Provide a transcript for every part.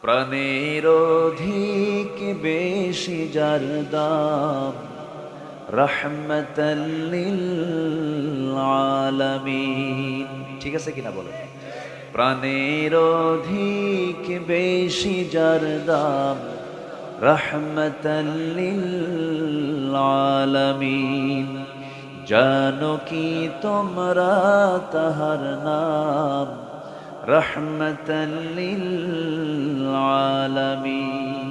প্রাণের অধিক বেশি যার দাম, রাহমাতাল লিল আলামিন। ঠিক আছে কিনা বলো? প্রাণের অধিক বেশি যার দাম, রাহমাতাল লিল আলামিন। জানো কি তোমরা তাহার নাম, রাহমাতাল লিল আলামিন।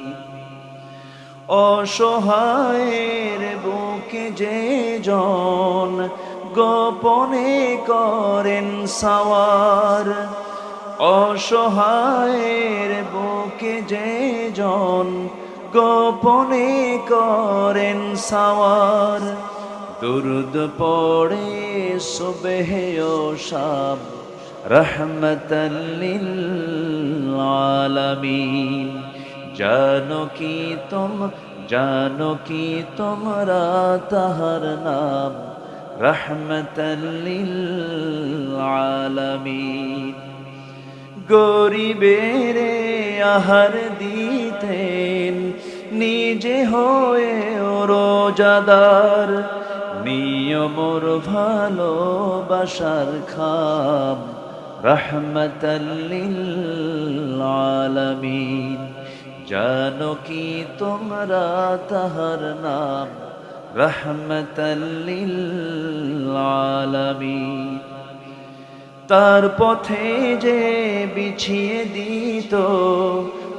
অসহায়ের বুকে যে জন গোপনে করেন সাওয়ার, অসহায়ের বুকে যে জন গোপনে করেন সাওয়ার। দুরুদ পড়ে সুবহে ও শাম, রাহমাতাল লিল আলামিন। জানো কি তোমরা তাহার নাম, রাহমাতাল লিল আলামিন। গরিবের আহার দিতেন নিজে হয়ে রোজাদার, নিয়মর ভালোবাসার খাম, রাহমাতাল লিল আলামিন। জানো কি তোমরা তাহার নাম, রাহমাতাল লিল আলামিন। তার পথে যে বিছিয়ে দিত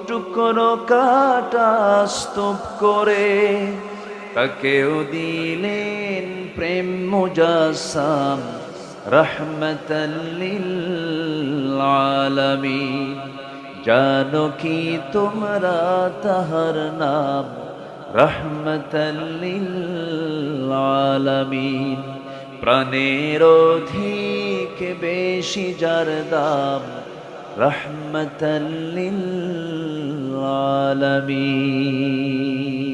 টুকরো কাটা স্তূপ করে, তাকেও দিলেন প্রেম মুজাসসাম, রাহমাতাল লিল আলামিন। জানো কি তোমরা তাহার নাম, রাহমাতাল লিল আলামিন। প্রাণের অধিক বেশি যার দাম, রাহমাতাল লিল আলামিন।